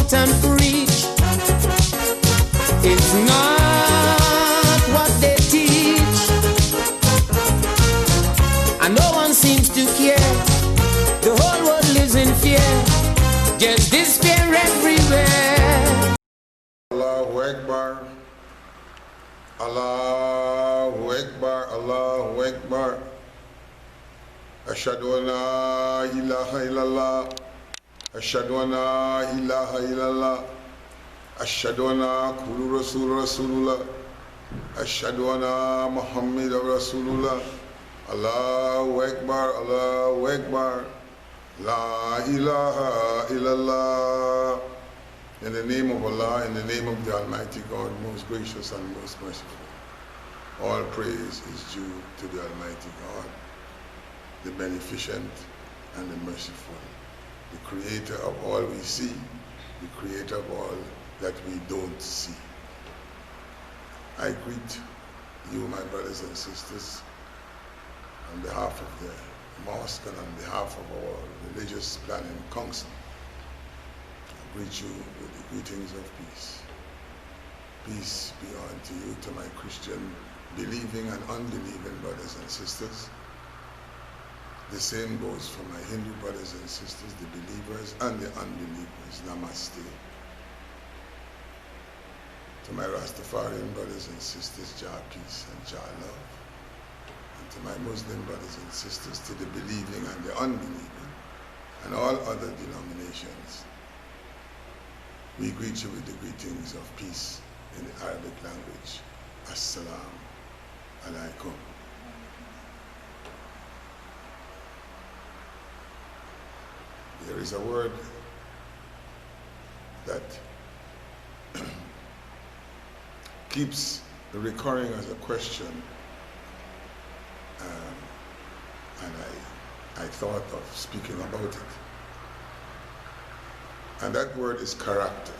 out and preach. It's not what they teach, and no one seems to care. The whole world lives in fear, just despair everywhere. Allahu Akbar, Allahu Akbar, Allahu Akbar. Ashhadu an la ilaha illallah, ashhadu an la ilaha illallah, ashhadu anna Rasulullah, ashhadu anna Muhammadan Rasulullah. Allahu Akbar, Allahu Akbar, la ilaha illallah. In the name of Allah, in the name of the Almighty God, most gracious and most merciful. All praise is due to the Almighty God, the beneficent and the merciful, the creator of all we see, the creator of all that we don't see. I greet you, my brothers and sisters, on behalf of the mosque and on behalf of our religious planning council. I greet you with the greetings of peace. Peace be unto you, to my Christian believing and unbelieving brothers and sisters. The same goes for my Hindu brothers and sisters, the believers and the unbelievers. Namaste. To my Rastafarian brothers and sisters, Jah peace and Jah love. And to my Muslim brothers and sisters, to the believing and the unbelieving, and all other denominations, we greet you with the greetings of peace in the Arabic language. Assalamu alaikum. There is a word that keeps recurring as a question, and I thought of speaking about it. And that word is character.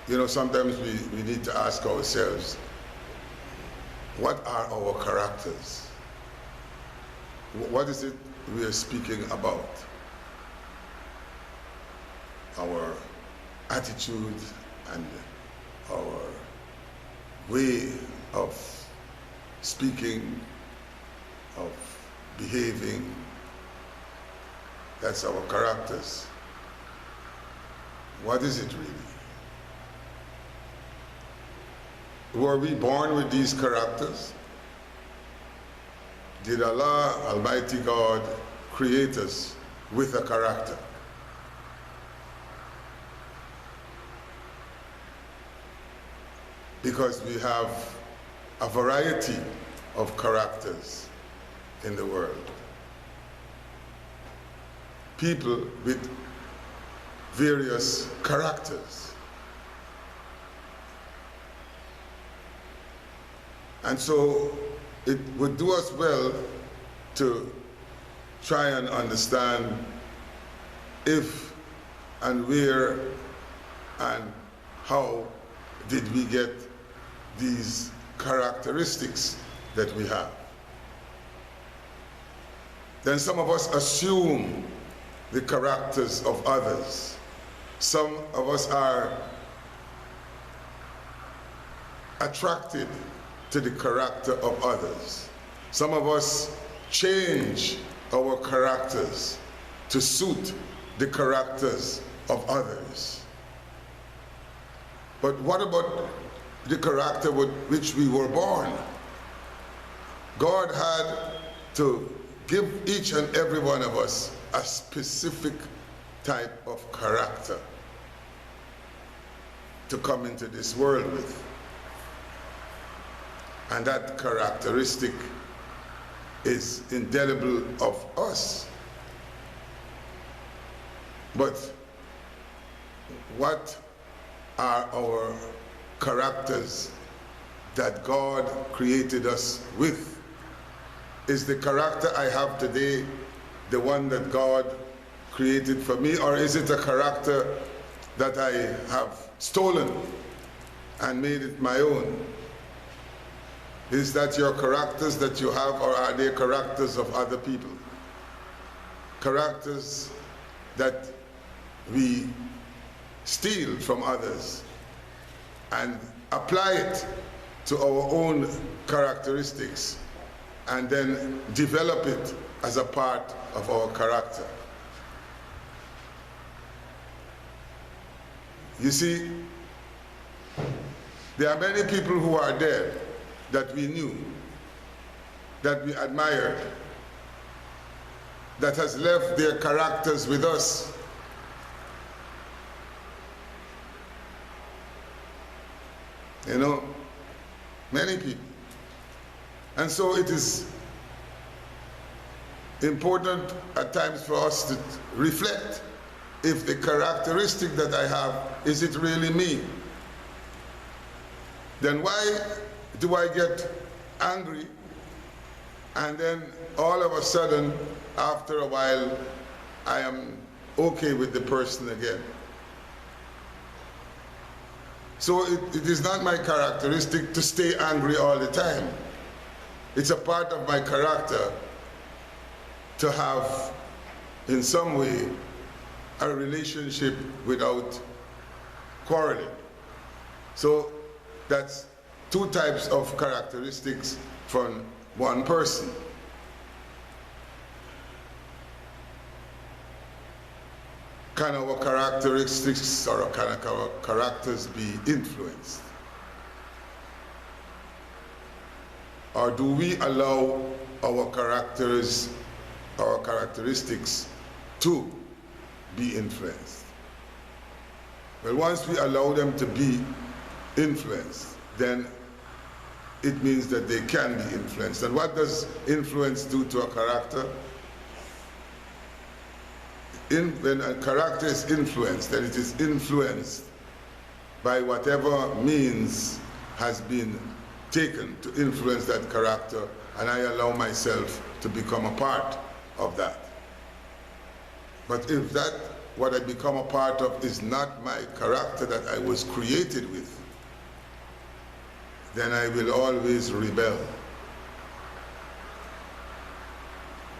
You know, sometimes we need to ask ourselves, what are our characters? What is it we are speaking about? Our attitude and our way of speaking, of behaving, that's our characters. What is it really? Were we born with these characters? Did Allah, Almighty God, create us with a character? Because we have a variety of characters in the world. People with various characters. And so it would do us well to try and understand if and where and how did we get these characteristics that we have. Then some of us assume the characters of others. Some of us are attracted to the character of others. Some of us change our characters to suit the characters of others. But what about the character with which we were born? God had to give each and every one of us a specific type of character to come into this world with. And that characteristic is indelible of us. But what are our characters that God created us with? Is the character I have today the one that God created for me, or is it a character that I have stolen and made it my own? Is that your characters that you have, or are they characters of other people? Characters that we steal from others and apply it to our own characteristics and then develop it as a part of our character. You see, there are many people who are dead that we knew, that we admired, that has left their characters with us. You know, many people. And so it is important at times for us to reflect if the characteristic that I have, is it really me? Then why do I get angry and then all of a sudden, after a while, I am okay with the person again? So it is not my characteristic to stay angry all the time. It's a part of my character to have, in some way, a relationship without quarreling. So that's two types of characteristics from one person. Can our characteristics or can our characters be influenced? Or do we allow our characters, our characteristics to be influenced? Well, once we allow them to be influenced, then it means that they can be influenced. And what does influence do to a character? When a character is influenced, then it is influenced by whatever means has been taken to influence that character, and I allow myself to become a part of that. But if that, what I become a part of, is not my character that I was created with, then I will always rebel.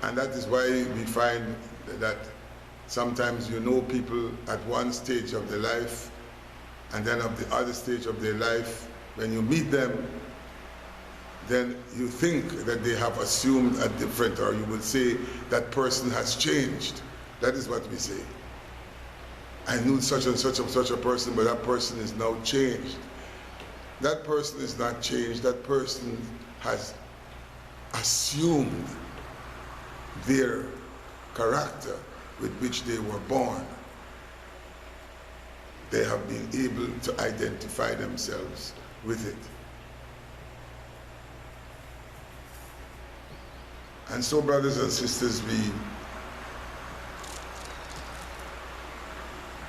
And that is why we find that sometimes you know people at one stage of their life, and then of the other stage of their life, when you meet them, then you think that they have assumed a different, or you will say that person has changed. That is what we say. I knew such and such a person, but that person is now changed. That person is not changed. That person has assumed their character with which they were born. They have been able to identify themselves with it. And so, brothers and sisters, we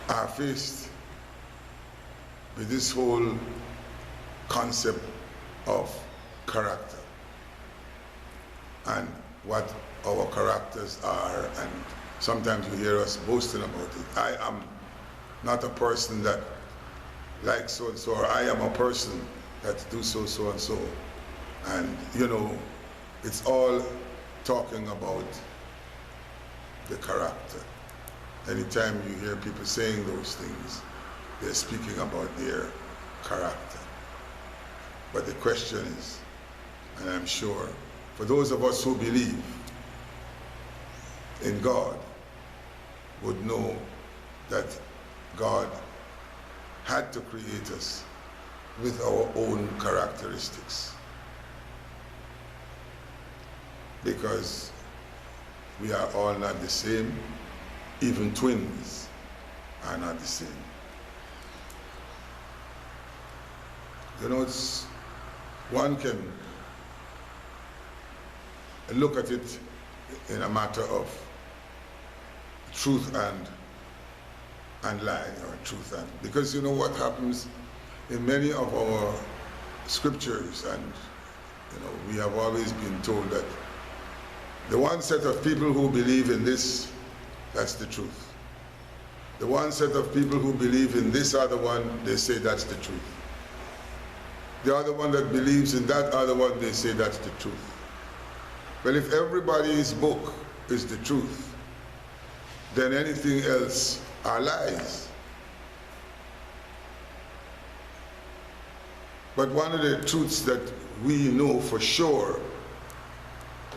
are faced with this whole concept of character and what our characters are, and sometimes you hear us boasting about it. I am not a person that likes so and so, or I am a person that do so and so. And you know, it's all talking about the character. Anytime you hear people saying those things, they're speaking about their character. But the question is, and I'm sure, for those of us who believe in God, would know that God had to create us with our own characteristics, because we are all not the same. Even twins are not the same. You know, one can look at it in a matter of truth and lie, or truth and, because you know what happens in many of our scriptures, and you know, we have always been told that the one set of people who believe in this, that's the truth. The one set of people who believe in this other one, they say that's the truth. The other one that believes in that other one, they say that's the truth. Well, if everybody's book is the truth, then anything else are lies. But one of the truths that we know for sure,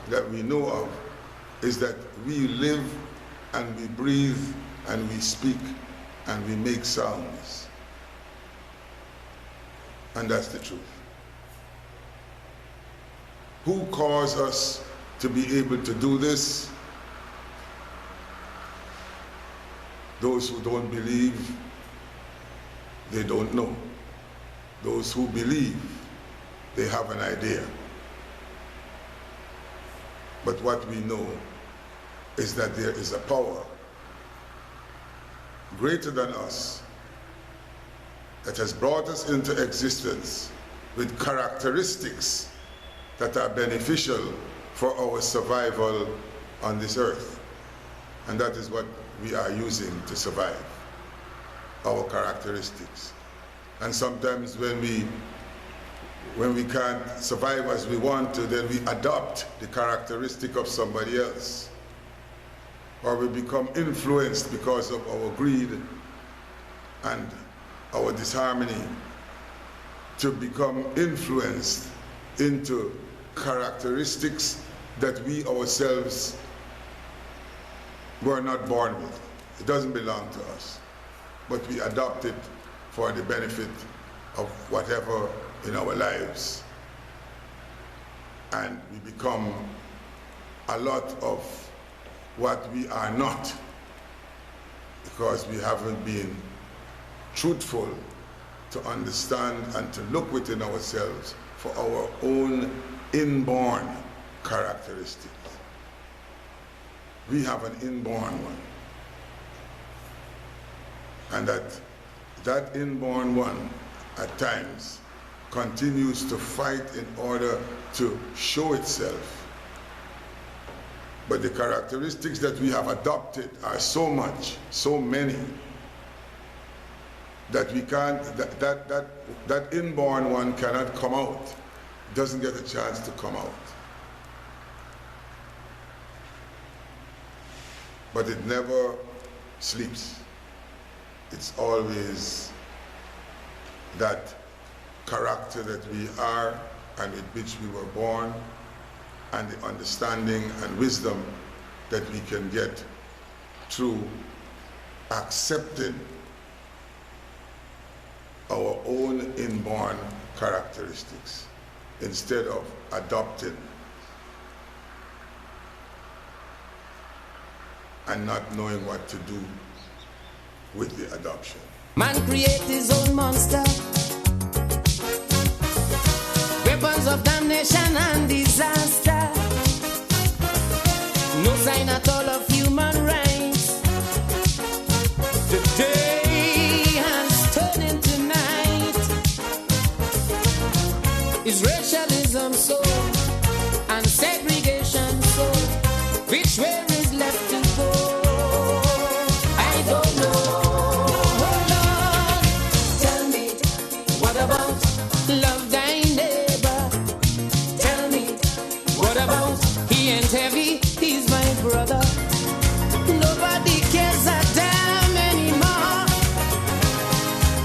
that we know of, is that we live and we breathe and we speak and we make sounds. And that's the truth. Who caused us to be able to do this? Those who don't believe, they don't know. Those who believe, they have an idea. But what we know is that there is a power greater than us that has brought us into existence with characteristics that are beneficial for our survival on this earth. And that is what we are using to survive, our characteristics. And sometimes when we can't survive as we want to, then we adopt the characteristic of somebody else. Or we become influenced because of our greed and our disharmony to become influenced into characteristics that we ourselves were not born with. It doesn't belong to us, but we adopt it for the benefit of whatever in our lives. And we become a lot of what we are not, because we haven't been truthful to understand and to look within ourselves for our own inborn characteristics. We have an inborn one. And that inborn one at times continues to fight in order to show itself. But the characteristics that we have adopted are so much, so many, that we can't, that inborn one cannot come out. It doesn't get a chance to come out. But it never sleeps. It's always that character that we are and with which we were born, and the understanding and wisdom that we can get through accepting our own inborn characteristics instead of adopting and not knowing what to do with the adoption. Man create his own monster, weapons of damnation and disaster. No sign at all of human rights. The day has turned into night. Is racialism so, and segregation so? Which way is left to go? I don't know. Oh Lord, tell me, what about love thy neighbor? Tell me, what about he ain't heavy, he's my brother? Nobody cares a damn anymore.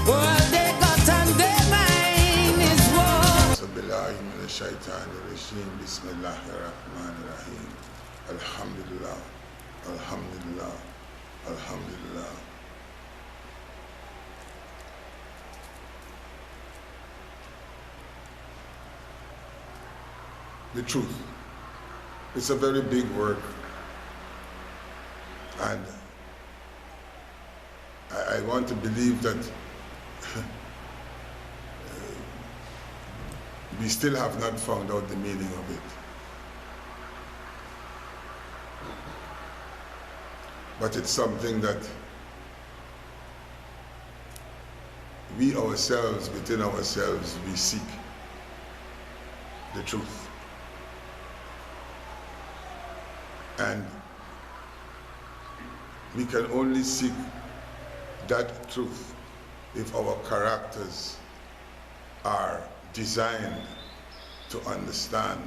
All they got on their mind is war. Bismillahirrahmanirrahim. Alhamdulillah, alhamdulillah, alhamdulillah. The truth. It's a very big word. And I want to believe that we still have not found out the meaning of it. But it's something that we ourselves, within ourselves, we seek the truth. And we can only seek that truth if our characters are designed to understand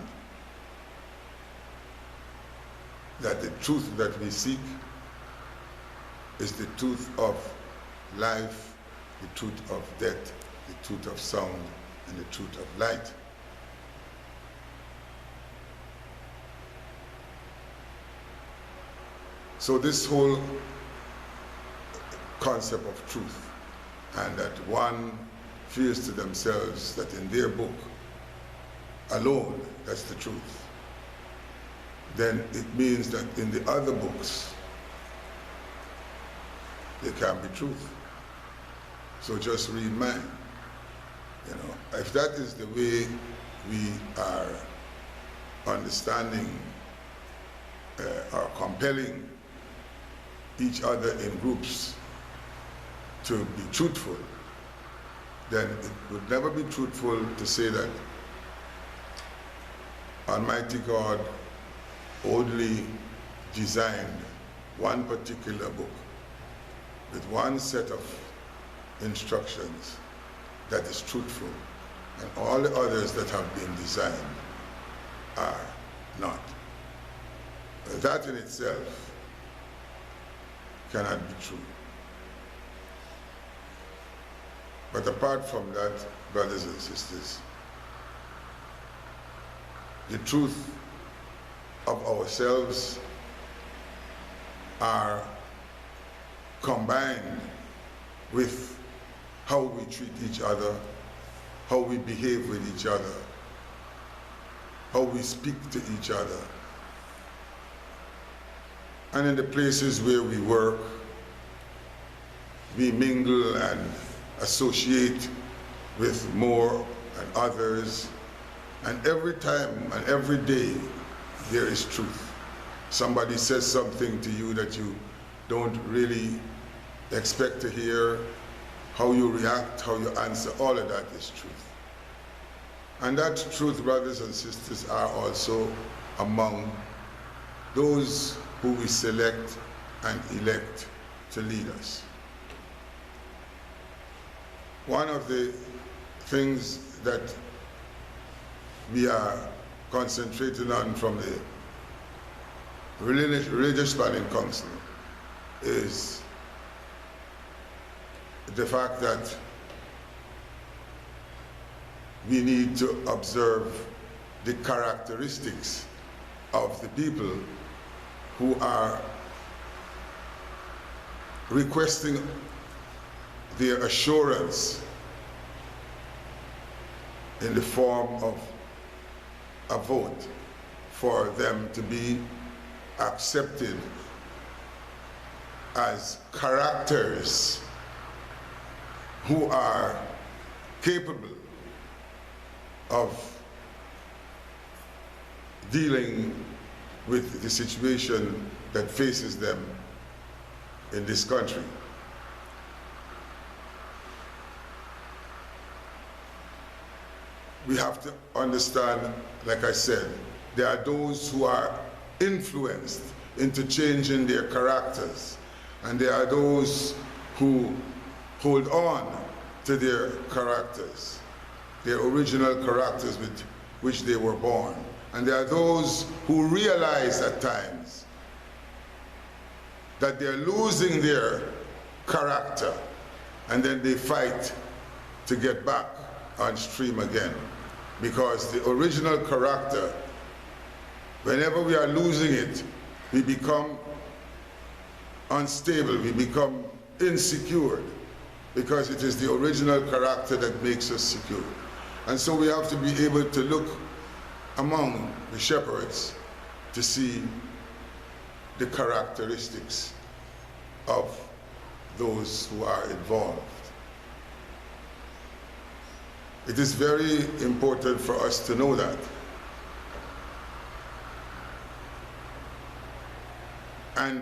that the truth that we seek is the truth of life, the truth of death, the truth of sound, and the truth of light. So this whole concept of truth, and that one feels to themselves that in their book alone, that's the truth, then it means that in the other books, there can't be truth. So just read mine. You know, if that is the way we are understanding or compelling each other in groups to be truthful, then it would never be truthful to say that Almighty God only designed one particular book with one set of instructions that is truthful, and all the others that have been designed are not. That in itself cannot be true. But apart from that, brothers and sisters, the truth of ourselves are combined with how we treat each other, how we behave with each other, how we speak to each other. And in the places where we work, we mingle and associate with more and others. And every time and every day, there is truth. Somebody says something to you that you don't really expect to hear, how you react, how you answer, all of that is truth. And that truth, brothers and sisters, are also among those who we select and elect to lead us. One of the things that we are concentrating on from the Religious Planning Council is the fact that we need to observe the characteristics of the people who are requesting their assurance in the form of a vote for them to be accepted as characters who are capable of dealing with the situation that faces them in this country. We have to understand, like I said, there are those who are influenced into changing their characters, and there are those who hold on to their characters, their original characters with which they were born. And there are those who realize at times that they're losing their character, and then they fight to get back on stream again. Because the original character, whenever we are losing it, we become unstable, we become insecure, because it is the original character that makes us secure. And so we have to be able to look among the shepherds to see the characteristics of those who are involved. It is very important for us to know that. And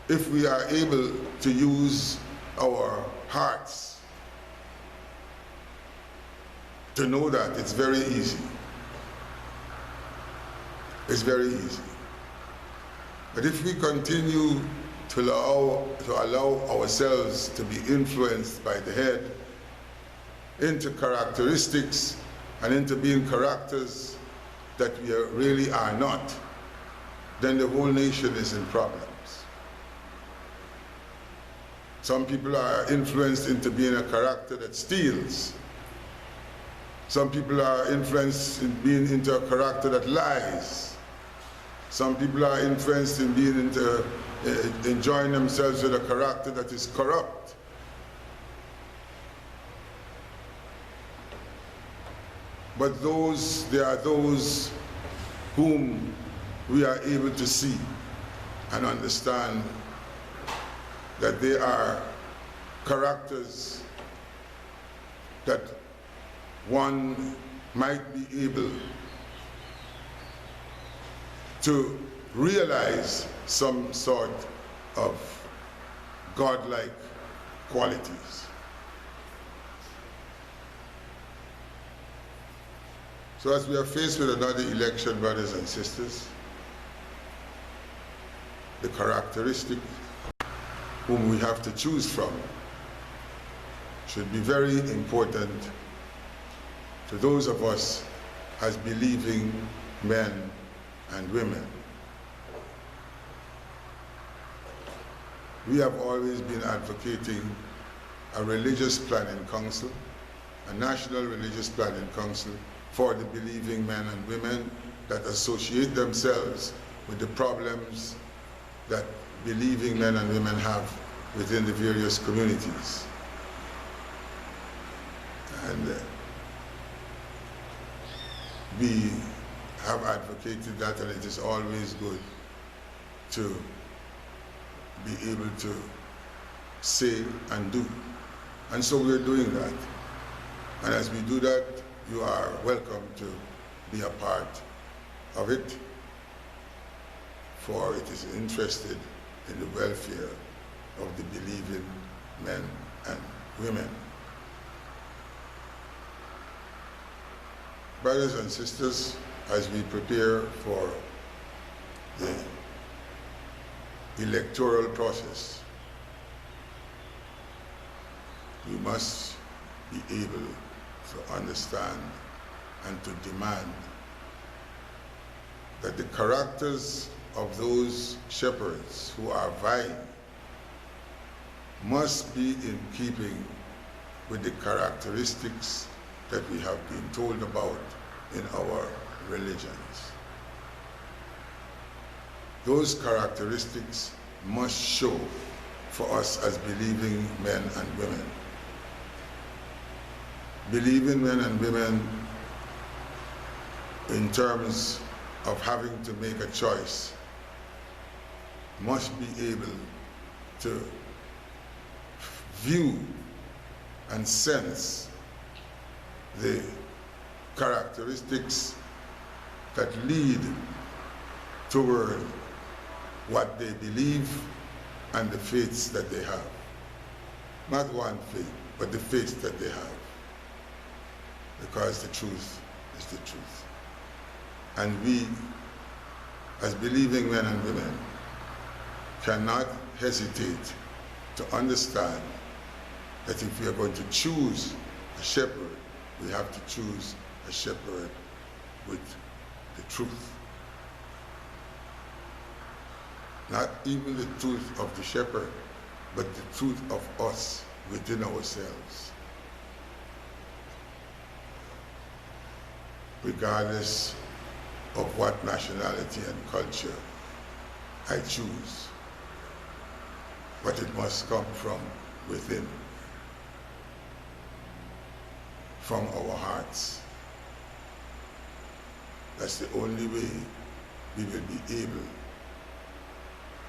if we are able to use our hearts to know that, it's very easy. It's very easy. But if we continue to allow ourselves to be influenced by the head into characteristics and into being characters that we really are not, then the whole nation is in problems. Some people are influenced into being a character that steals. Some people are influenced in being into a character that lies. Some people are influenced in being into enjoying themselves with a character that is corrupt. But there are those whom we are able to see and understand that they are characters that one might be able to realize some sort of godlike qualities. So as we are faced with another election, brothers and sisters, the characteristic whom we have to choose from should be very important to those of us as believing men and women. We have always been advocating a religious planning council, a national religious planning council for the believing men and women that associate themselves with the problems that believing men and women have within the various communities. And we have advocated that, and it is always good to be able to say and do. And so we're doing that. And as we do that, you are welcome to be a part of it, for it is interested in the welfare of the believing men and women. Brothers and sisters, as we prepare for the electoral process, we must be able to understand and to demand that the characters of those shepherds who are vying must be in keeping with the characteristics that we have been told about in our religions. Those characteristics must show for us as believing men and women. Believing men and women in terms of having to make a choice must be able to view and sense the characteristics that lead toward what they believe and the faiths that they have. Not one faith, but the faiths that they have. Because the truth is the truth. And we, as believing men and women, cannot hesitate to understand that if we are going to choose a shepherd, we have to choose a shepherd with the truth. Not even the truth of the shepherd, but the truth of us within ourselves. Regardless of what nationality and culture I choose, but it must come from within, from our hearts. That's the only way we will be able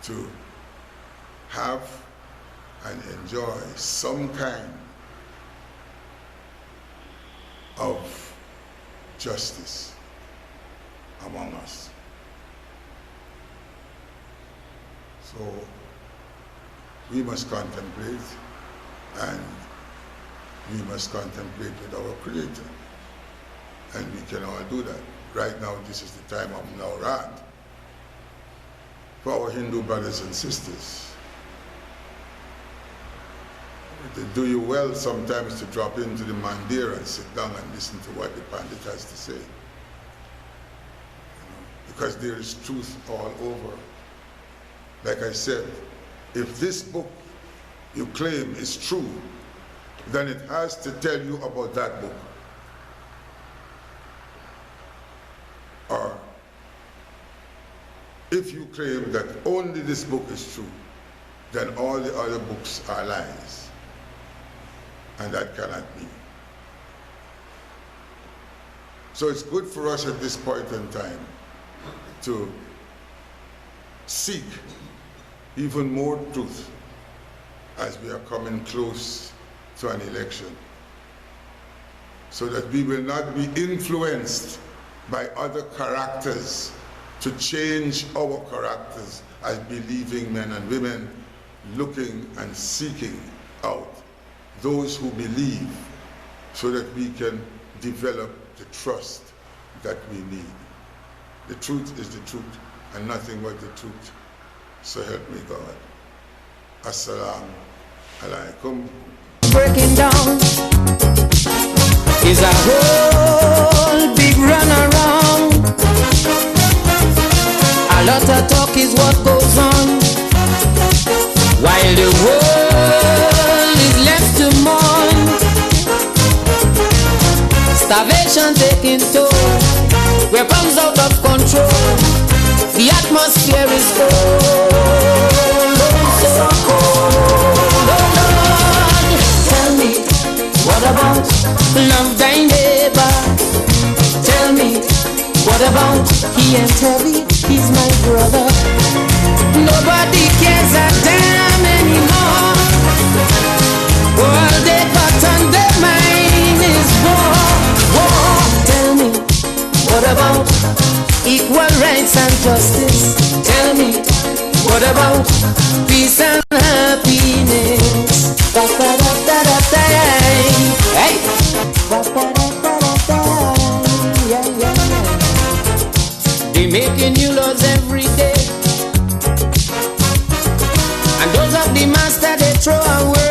to have and enjoy some kind of justice among us. So we must contemplate, and we must contemplate with our Creator. And we can all do that. Right now, this is the time of Navrat. For our Hindu brothers and sisters, they do you well sometimes to drop into the mandir and sit down and listen to what the Pandit has to say. Because there is truth all over. Like I said, if this book you claim is true, then it has to tell you about that book. Or if you claim that only this book is true, then all the other books are lies. And that cannot be. So it's good for us at this point in time to seek even more truth as we are coming close to an election, so that we will not be influenced by other characters to change our characters as believing men and women, looking and seeking out those who believe, so that we can develop the trust that we need. The truth is the truth and nothing but the truth. So help me God. Assalamu alaikum. Breaking down is a whole big runaround. A lot of talk is what goes on, while the world is left to mourn. Starvation taking toll, weapons out of control. The atmosphere is cold, so cold. Oh Lord, tell me, what about love thy neighbor? Tell me, what about he ain't heavy, he's my brother. Nobody cares a damn anymore. All they got on their mind is war, war. Tell me, what about equal rights and justice? Tell me, what about peace and happiness? Hey! They making new laws every day, and those of the master they throw away.